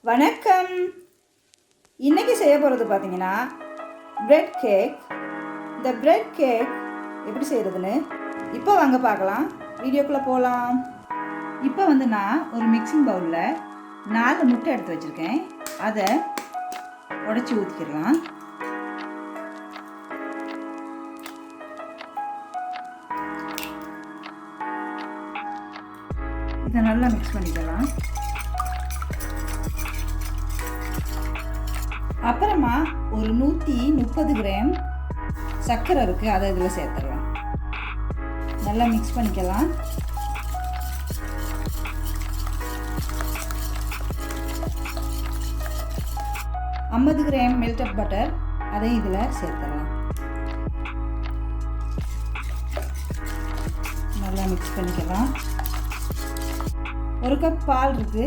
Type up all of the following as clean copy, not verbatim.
வணக்கம். இன்றைக்கி செய்ய போகிறது பார்த்தீங்கன்னா பிரெட் கேக். இந்த பிரெட் கேக் எப்படி செய்கிறதுன்னு இப்போ வாங்க பார்க்கலாம். வீடியோக்குள்ளே போகலாம். இப்போ நான் ஒரு மிக்சிங் பவுலில் 4 முட்டை எடுத்து வச்சுருக்கேன். அதை உடச்சி ஊற்றிக்கிடலாம். இதை நல்லா மிக்ஸ் பண்ணிக்கலாம். அப்புறமா ஒரு 130 கிராம் சர்க்கரை இருக்குது, அதை இதில் சேர்த்துடலாம். நல்லா மிக்ஸ் பண்ணிக்கலாம். ஐம்பது கிராம் மெல்டட் பட்டர், அதையும் இதில் சேர்த்துடலாம். நல்லா மிக்ஸ் பண்ணிக்கலாம். ஒரு கப் பால் இருக்குது,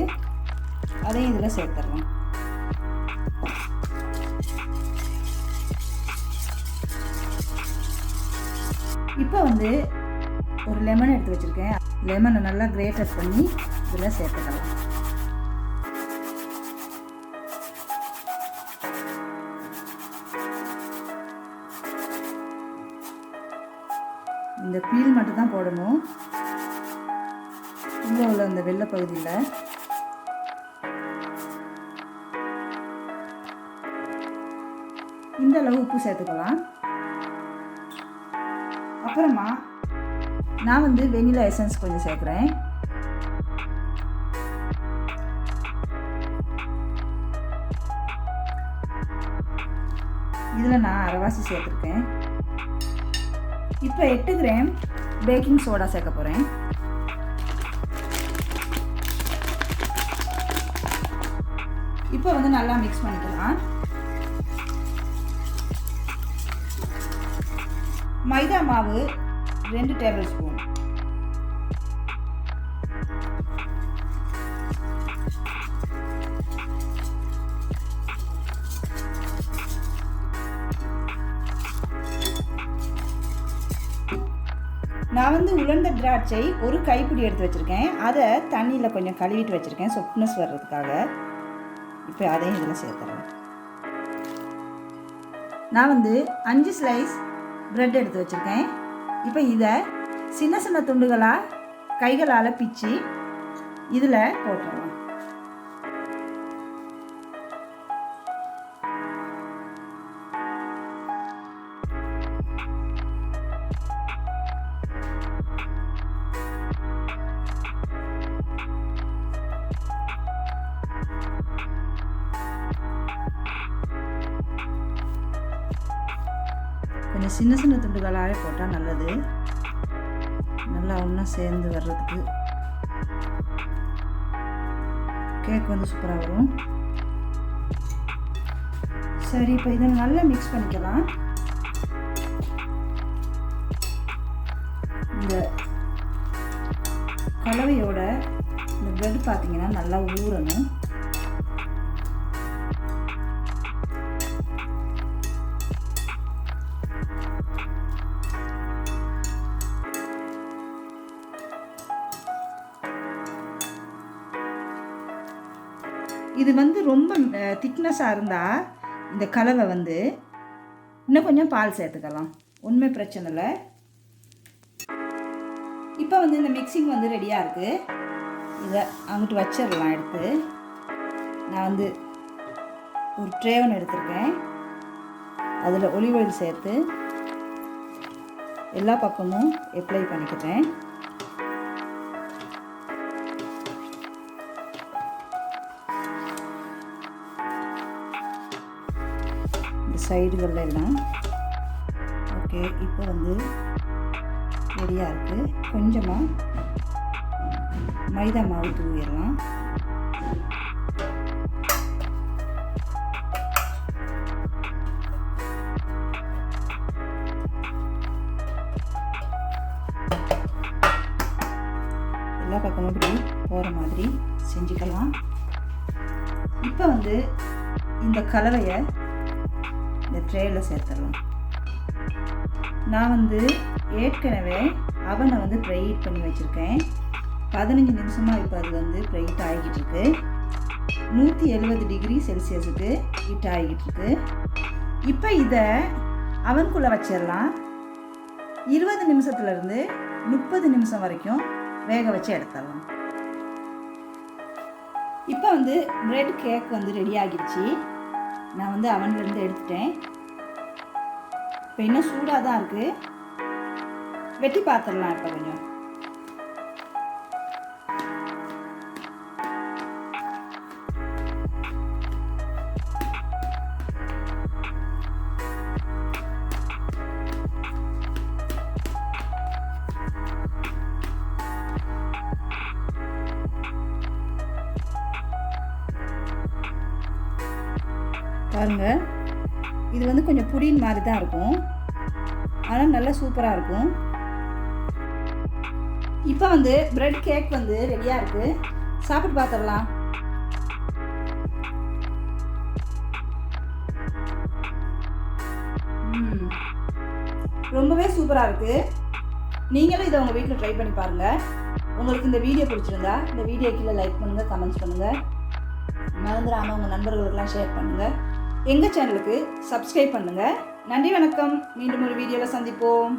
அதையும் இதில் சேர்த்துடலாம். இப்போ ஒரு லெமன் எடுத்து வச்சுருக்கேன். லெமனை நல்லா கிரேட்டர் பண்ணி இதில் சேர்த்துக்கலாம். இந்த பீல் மட்டும் தான் போடணும், உள்ளே உள்ள அந்த வெள்ளை பகுதியில். இந்த அளவு உப்பு சேர்த்துக்கலாம். அப்புறமா நான் வெனிலா எசன்ஸ் கொஞ்சம் சேர்க்குறேன். இதில் நான் அரைவாசி சேர்த்துருக்கேன். இப்போ 8 கிராம் பேக்கிங் சோடா சேர்க்க போகிறேன். இப்போ நல்லா மிக்ஸ் பண்ணிக்கலாம். மைதா மாவு 2 டேபிள் ஸ்பூன். நான் உலர்ந்த திராட்சை ஒரு கைப்பிடி எடுத்து வச்சுருக்கேன். அதை தண்ணியில் கொஞ்சம் கழுவிட்டு வச்சுருக்கேன், சொஃப்ட்னஸ் வர்றதுக்காக. இப்போ அதையும் இதில் சேர்த்துறேன். நான் 5 ஸ்லைஸ் பிரெட் எடுத்து வச்சுருக்கேன். இப்போ இதை சின்ன சின்ன துண்டுகளாக கைகளால் பிச்சு இதில் போட்டுடலாம். கொஞ்சம் சின்ன சின்ன துண்டுகளாகவே போட்டால் நல்லது, நல்லா ஒன்றா சேர்ந்து வர்றதுக்கு. கேக் சூப்பராக வரும். சரி, இப்போ இதை நல்லா மிக்ஸ் பண்ணிக்கலாம். இந்த கலவையோட இந்த பிரெட் பார்த்தீங்கன்னா நல்லா ஊறணும். இது ரொம்ப திக்னஸாக இருந்தால் இந்த கலவை இன்னும் கொஞ்சம் பால் சேர்த்துக்கலாம், ஒன்றுமே பிரச்சனை இல்லை. இப்போ இந்த மிக்சிங் ரெடியாக இருக்குது. இதை அங்கிட்டு வச்சிடலாம். எடுத்து நான் ஒரு ட்ரே ஒன்று எடுத்திருக்கேன். அதில் ஒலிவ் ஆயில் சேர்த்து எல்லா பக்கமும் அப்ளை பண்ணிக்கிறேன். சைடுகளில் எல்லாம் ஓகே. இப்போ ரெடியாக இருக்குது. கொஞ்சமாக மைதா மாவு தூவிடலாம். எல்லா பக்கமும் இப்படி போகிற மாதிரி செஞ்சுக்கலாம். இப்போ இந்த கலவையை இந்த ட்ரேயில் சேர்த்துடலாம். நான் ஏற்கனவே அவனை ப்ரீஹீட் பண்ணி வச்சுருக்கேன். 15 நிமிஷமாக இப்போ அது ப்ரீஹீட் ஆகிக்கிட்டு இருக்கு. 170 டிகிரி செல்சியஸுக்கு ஹீட் ஆகிட்டு இருக்கு. இப்போ இதை அவனுக்குள்ளே வச்சிடலாம். 20 நிமிஷத்துலேருந்து 30 நிமிஷம் வரைக்கும் வேக வச்சு எடுத்துடலாம். இப்போ பிரெட் கேக் ரெடி ஆகிடுச்சு. நான் அவன்லேருந்து எடுத்துட்டேன். இப்போ இன்னும் சூடாக தான் இருக்குது. வெட்டி பார்த்துடலாம். இப்போ கொஞ்சம் பாருங்கள். இது கொஞ்சம் புடின் மாதிரி தான் இருக்கும். ஆனால் நல்லா சூப்பராக இருக்கும். இப்போ பிரெட் கேக் ரெடியாக இருக்குது. சாப்பிட்டு பார்த்துடலாம். ரொம்பவே சூப்பராக இருக்குது. நீங்களும் இதை உங்கள் வீட்டில் ட்ரை பண்ணி பாருங்கள். உங்களுக்கு இந்த வீடியோ பிடிச்சிருந்தா இந்த வீடியோ கீழே லைக் பண்ணுங்கள், கமெண்ட்ஸ் பண்ணுங்கள். மறந்துடாமல் உங்கள் நண்பர்களுக்கெல்லாம் ஷேர் பண்ணுங்கள். எங்கள் சேனலுக்கு சப்ஸ்கிரைப் பண்ணுங்கள். நன்றி, வணக்கம். மீண்டும் ஒரு வீடியோவில் சந்திப்போம்.